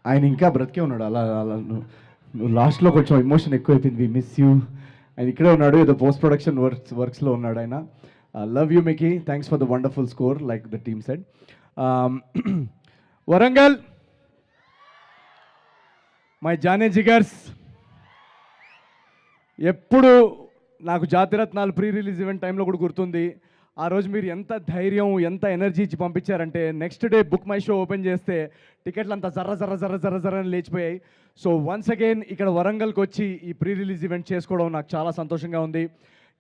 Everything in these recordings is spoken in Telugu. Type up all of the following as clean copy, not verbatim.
ఆయన ఇంకా బ్రతికే ఉన్నాడు. అలా అలా నువ్వు లాస్ట్లో కొంచెం ఎమోషన్ ఎక్కువైపోయింది. We miss you. ఆయన ఇక్కడే ఉన్నాడు, ఏదో పోస్ట్ ప్రొడక్షన్ వర్క్స్లో ఉన్నాడు ఆయన. Love you Mickey, thanks for the wonderful score like the team said. Warangal, my జానే జిగర్స్, ఎప్పుడు నాకు జాతిరత్నాలు ప్రీ రిలీజ్ ఈవెంట్ టైంలో కూడా గుర్తుంది. ఆ రోజు మీరు ఎంత ధైర్యం, ఎంత ఎనర్జీ ఇచ్చి పంపించారంటే next day book my show open చేస్తే టికెట్లు అంతా జర్ర జర్ర జర్ర జర్ర జర్ర అని లేచిపోయాయి. సో వన్స్ అగైన్ ఇక్కడ వరంగల్కి వచ్చి ఈ ప్రీ రిలీజ్ ఈవెంట్ చేసుకోవడం నాకు చాలా సంతోషంగా ఉంది.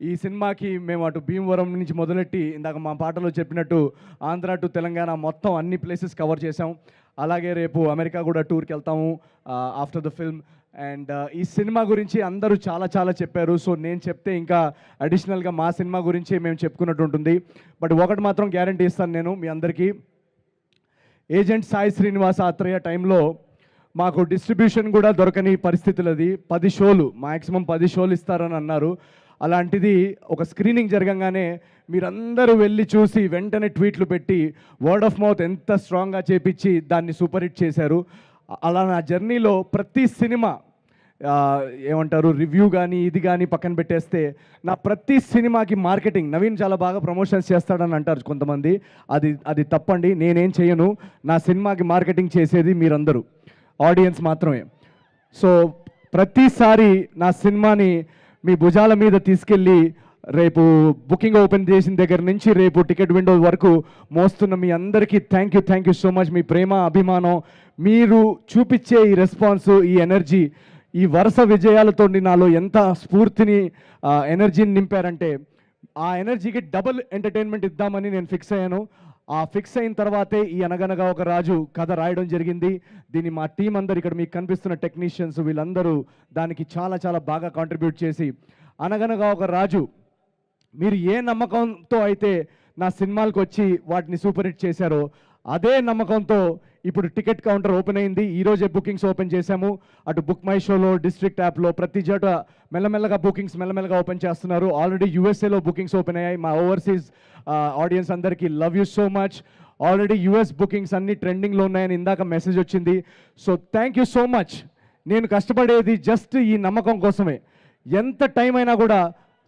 ఈ సినిమాకి మేము అటు భీమవరం నుంచి మొదలెట్టి ఇందాక మా పాటలో చెప్పినట్టు ఆంధ్ర టు తెలంగాణ మొత్తం అన్ని ప్లేసెస్ కవర్ చేసాం. అలాగే రేపు అమెరికా కూడా టూర్కి వెళ్తాము ఆఫ్టర్ ద ఫిల్మ్. అండ్ ఈ సినిమా గురించి అందరూ చాలా చాలా చెప్పారు. సో నేను చెప్తే ఇంకా అడిషనల్గా మా సినిమా గురించి మేము చెప్పుకున్నట్టు ఉంటుంది. బట్ ఒకటి మాత్రం గ్యారంటీ ఇస్తాను నేను మీ అందరికీ, ఏజెంట్ సాయి శ్రీనివాస ఆత్రేయ టైంలో మాకు డిస్ట్రిబ్యూషన్ కూడా దొరకని పరిస్థితులు. అది 10 షోలు, మ్యాక్సిమం 10 షోలు ఇస్తారని అన్నారు. అలాంటిది ఒక స్క్రీనింగ్ జరగంగానే మీరందరూ వెళ్ళి చూసి వెంటనే ట్వీట్లు పెట్టి వర్డ్ ఆఫ్ మౌత్ ఎంత స్ట్రాంగ్గా చేపించి దాన్ని సూపర్ హిట్ చేశారు. అలా నా జర్నీలో ప్రతి సినిమా ఏమంటారు రివ్యూ కానీ ఇది కానీ పక్కన పెట్టేస్తే నా ప్రతి సినిమాకి మార్కెటింగ్ నవీన్ చాలా బాగా ప్రమోషన్స్ చేస్తాడని అంటారు కొంతమంది. అది తప్పండి. నేనేం చేయను. నా సినిమాకి మార్కెటింగ్ చేసేది మీరందరూ, ఆడియన్స్ మాత్రమే. సో ప్రతిసారి నా సినిమాని మీ భుజాల మీద తీసుకెళ్ళి రేపు బుకింగ్ ఓపెన్ చేసిన దగ్గర నుంచి రేపు టికెట్ విండో వరకు మోస్తున్న మీ అందరికీ థ్యాంక్ యూ సో మచ్. మీ ప్రేమ, అభిమానం, మీరు చూపించే ఈ రెస్పాన్స్, ఈ ఎనర్జీ, ఈ వరుస విజయాలతో నాలో ఎంత స్ఫూర్తిని, ఎనర్జీని నింపారంటే ఆ ఎనర్జీకి డబుల్ ఎంటర్టైన్మెంట్ ఇద్దామని నేను ఫిక్స్ అయ్యాను. ఆ ఫిక్స్ అయిన తర్వాతే ఈ అనగనగా ఒక రాజు కథ రాయడం జరిగింది. దీన్ని మా టీం అందరు, ఇక్కడ మీకు కనిపిస్తున్న టెక్నీషియన్స్ వీళ్ళందరూ దానికి చాలా చాలా బాగా కాంట్రిబ్యూట్ చేసి అనగనగా ఒక రాజు మీరు ఏ నమ్మకంతో అయితే నా సినిమాలకు వచ్చి వాటిని సూపర్ హిట్ చేశారో అదే నమ్మకంతో ఇప్పుడు టికెట్ కౌంటర్ ఓపెన్ అయింది. ఈరోజే బుకింగ్స్ ఓపెన్ చేశాము. అటు బుక్ మై షోలో, డిస్ట్రిక్ట్ యాప్లో ప్రతి చోట మెల్లమెల్లగా బుకింగ్స్ మెల్లమెల్లగా ఓపెన్ చేస్తున్నారు. ఆల్రెడీ యూఎస్ఏలో బుకింగ్స్ ఓపెన్ అయ్యాయి. మా ఓవర్సీస్ ఆడియన్స్ అందరికీ love you so much. Already US bookings అన్ని ట్రెండింగ్లో ఉన్నాయని ఇందాక మెసేజ్ వచ్చింది. So thank you so much. నేను కష్టపడేది జస్ట్ ఈ నమ్మకం కోసమే. ఎంత టైం అయినా కూడా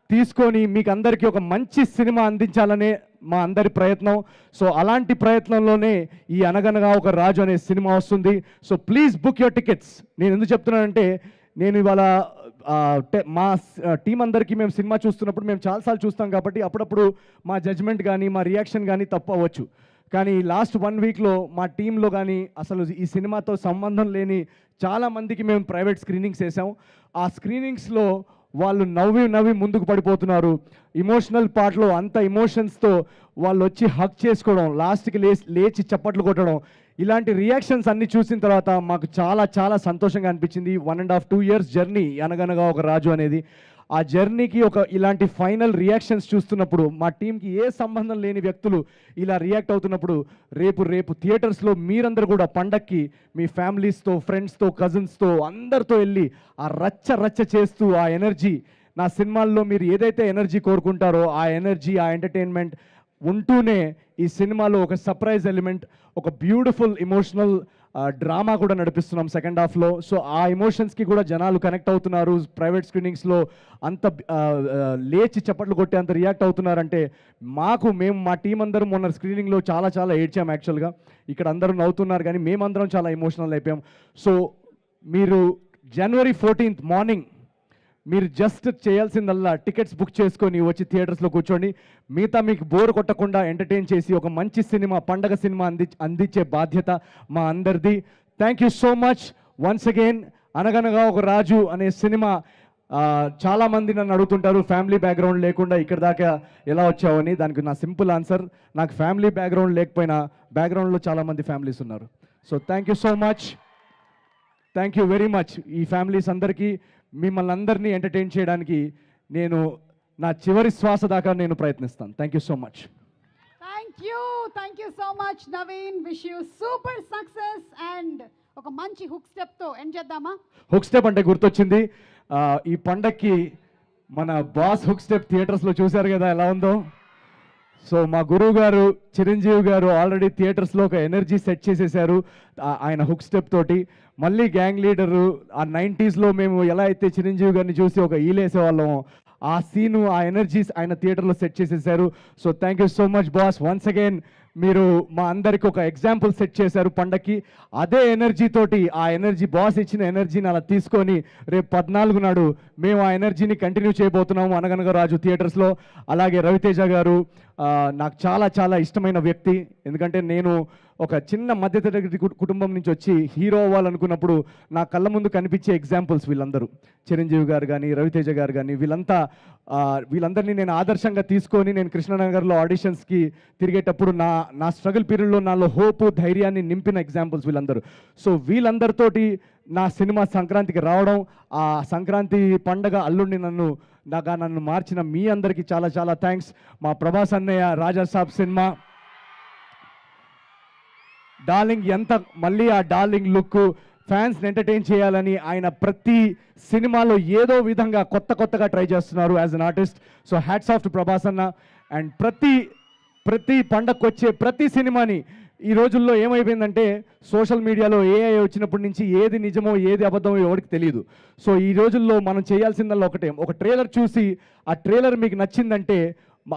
తీసుకొని మీకు అందరికీ ఒక మంచి సినిమా అందించాలనే మా అందరి ప్రయత్నం. సో అలాంటి ప్రయత్నంలోనే ఈ అనగనగా ఒక రాజు అనే సినిమా వస్తుంది. So please book your tickets. నేను ఎందుకు చెప్తున్నానంటే నేను ఇవాళ మా టీం అందరికీ మేము సినిమా చూస్తున్నప్పుడు మేము చాలాసార్లు చూస్తాం కాబట్టి అప్పుడప్పుడు మా జడ్జ్మెంట్ కానీ మా రియాక్షన్ కానీ తప్పు అవ్వచ్చు. కానీ లాస్ట్ 1 వీక్లో మా టీంలో కానీ అసలు ఈ సినిమాతో సంబంధం లేని చాలామందికి మేము ప్రైవేట్ స్క్రీనింగ్స్ వేసాం. ఆ స్క్రీనింగ్స్లో వాళ్ళు నవ్వి ముందుకు పడిపోతున్నారు. ఇమోషనల్ పార్ట్లో అంత ఎమోషన్స్తో వాళ్ళు వచ్చి హక్ చేసుకోవడం, లాస్ట్కి లేచి చప్పట్లు కొట్టడం, ఇలాంటి రియాక్షన్స్ అన్ని చూసిన తర్వాత మాకు చాలా చాలా సంతోషంగా అనిపించింది. 1.5 2 years జర్నీ అనగనగా ఒక రాజు అనేది. ఆ జర్నీకి ఇలాంటి ఫైనల్ రియాక్షన్స్ చూస్తున్నప్పుడు మా టీంకి ఏ సంబంధం లేని వ్యక్తులు ఇలా రియాక్ట్ అవుతున్నప్పుడు రేపు థియేటర్స్లో మీరందరూ కూడా పండక్కి మీ ఫ్యామిలీస్తో, ఫ్రెండ్స్తో, కజిన్స్తో అందరితో వెళ్ళి ఆ రచ్చ చేస్తూ ఆ ఎనర్జీ, నా సినిమాల్లో మీరు ఏదైతే ఎనర్జీ కోరుకుంటారో ఆ ఎనర్జీ, ఆ ఎంటర్టైన్మెంట్ ఉంటూనే ఈ సినిమాలో ఒక సర్ప్రైజ్ ఎలిమెంట్, ఒక బ్యూటిఫుల్ ఎమోషనల్ డ్రామా కూడా నడిపిస్తున్నాం సెకండ్ హాఫ్లో. సో ఆ ఎమోషన్స్కి కూడా జనాలు కనెక్ట్ అవుతున్నారు. ప్రైవేట్ స్క్రీనింగ్స్లో అంత లేచి చప్పట్లు కొట్టి అంత రియాక్ట్ అవుతున్నారంటే మేము మా టీం అందరం మొన్న స్క్రీనింగ్లో చాలా చాలా ఏడ్చాం. యాక్చువల్గా ఇక్కడ అందరూ నవ్వుతున్నారు కానీ మేమందరం చాలా ఎమోషనల్ అయిపోయాం. సో మీరు January 14th మార్నింగ్ మీరు జస్ట్ చేయాల్సిందల్లా టికెట్స్ బుక్ చేసుకొని వచ్చి థియేటర్స్లో కూర్చోండి. మిగతా మీకు బోర్ కొట్టకుండా ఎంటర్టైన్ చేసి ఒక మంచి సినిమా, పండగ సినిమా అందించే బాధ్యత మా అందరిది. Thank you so much once again. అనగనగా ఒక రాజు అనే సినిమా చాలామంది నన్ను అడుగుతుంటారు ఫ్యామిలీ బ్యాక్గ్రౌండ్ లేకుండా ఇక్కడ దాకా ఎలా వచ్చావని. దానికి నా సింపుల్ ఆన్సర్, నాకు ఫ్యామిలీ బ్యాక్గ్రౌండ్ లేకపోయినా బ్యాక్గ్రౌండ్లో చాలామంది ఫ్యామిలీస్ ఉన్నారు. So thank you so much, thank you very much. ఈ ఫ్యామిలీస్ అందరికీ, మిమ్మల్ని అందరినీ ఎంటర్టైన్ చేయడానికి నేను నా చివరి శ్వాస దాకా నేను ప్రయత్నిస్తాను. Thank you so much. Thank you so much Naveen. Wish you super success and ఒక మంచి హుక్ స్టెప్తో ఎండ్ చేద్దామా? హుక్ స్టెప్ అంటే గుర్తొచ్చింది, ఈ పండక్కి మన బాస్ హుక్ స్టెప్ థియేటర్స్లో చూశారు కదా ఎలా ఉందో. సో మా గురువు గారు చిరంజీవి గారు ఆల్రెడీ థియేటర్స్లో ఒక ఎనర్జీ సెట్ చేసేసారు ఆయన హుక్ స్టెప్ తోటి. మళ్ళీ గ్యాంగ్ లీడరు ఆ 90స్లో మేము ఎలా అయితే చిరంజీవి గారిని చూసి ఒక ఈలేసేవాళ్ళం, ఆ సీను ఆ ఎనర్జీస్ ఆయన థియేటర్లో సెట్ చేసేసారు. So thank you so much boss, once again మీరు మా అందరికి ఒక ఎగ్జాంపుల్ సెట్ చేశారు పండక్కి. అదే ఎనర్జీ తోటి, ఆ ఎనర్జీ బాస్ ఇచ్చిన ఎనర్జీని అలా తీసుకొని రేపు 14 నాడు మేము ఆ ఎనర్జీని కంటిన్యూ చేయబోతున్నాము అనగనగా రాజు థియేటర్స్లో. అలాగే రవితేజ గారు నాకు చాలా చాలా ఇష్టమైన వ్యక్తి, ఎందుకంటే నేను ఒక చిన్న మధ్యతరగతి కుటుంబం నుంచి వచ్చి హీరో అవ్వాలనుకున్నప్పుడు నా కళ్ళ ముందు కనిపించే ఎగ్జాంపుల్స్ వీళ్ళందరూ. చిరంజీవి గారు కానీ రవితేజ గారు కానీ వీళ్ళందరినీ నేను ఆదర్శంగా తీసుకొని నేను కృష్ణనగర్లో ఆడిషన్స్కి తిరిగేటప్పుడు నా స్ట్రగుల్ పీరియడ్లో నాలో హోపు ధైర్యాన్ని నింపిన ఎగ్జాంపుల్స్ వీళ్ళందరూ. సో వీళ్ళందరితోటి నా సినిమా సంక్రాంతికి రావడం, ఆ సంక్రాంతి పండగ అల్లుడిని నన్ను మార్చిన మీ అందరికీ చాలా చాలా థ్యాంక్స్. మా ప్రభాస్ అన్నయ్య రాజా సాబ్ సినిమా డార్లింగ్, మళ్ళీ ఆ డార్లింగ్ లుక్ ఫ్యాన్స్ని ఎంటర్టైన్ చేయాలని ఆయన ప్రతి సినిమాలో ఏదో విధంగా కొత్తగా ట్రై చేస్తున్నారు as an artist. So hats off to Prabhas అన్న. అండ్ ప్రతి పండగకు వచ్చే ప్రతి సినిమాని ఈ రోజుల్లో ఏమైపోయిందంటే సోషల్ మీడియాలో ఏఐ వచ్చినప్పటి నుంచి ఏది నిజమో ఏది అబద్ధమో ఎవరికి తెలియదు. సో ఈ రోజుల్లో మనం చేయాల్సిందల్లా ఒకటే, ఒక ట్రైలర్ చూసి ఆ ట్రైలర్ మీకు నచ్చిందంటే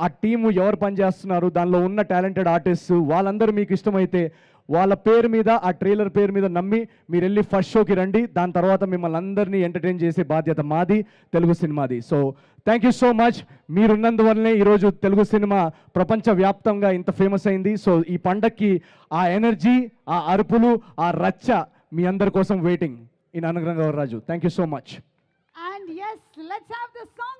ఆ టీము ఎవరు పనిచేస్తున్నారు, దానిలో ఉన్న టాలెంటెడ్ ఆర్టిస్ట్ వాళ్ళందరూ మీకు ఇష్టమైతే వాళ్ళ పేరు మీద, ఆ ట్రైలర్ పేరు మీద నమ్మి మీరు వెళ్ళి ఫస్ట్ షోకి రండి. దాని తర్వాత మిమ్మల్ని అందరినీ ఎంటర్టైన్ చేసే బాధ్యత మాది, తెలుగు సినిమాది. So thank you so much. మీరున్నందువల్లనే ఈరోజు తెలుగు సినిమా ప్రపంచవ్యాప్తంగా ఇంత ఫేమస్ అయింది. సో ఈ పండక్కి ఆ ఎనర్జీ, ఆ అరుపులు, ఆ రచ్చ మీ అందరి కోసం waiting in Anaganaga Raju. Thank you so much. And yes, let's have the song.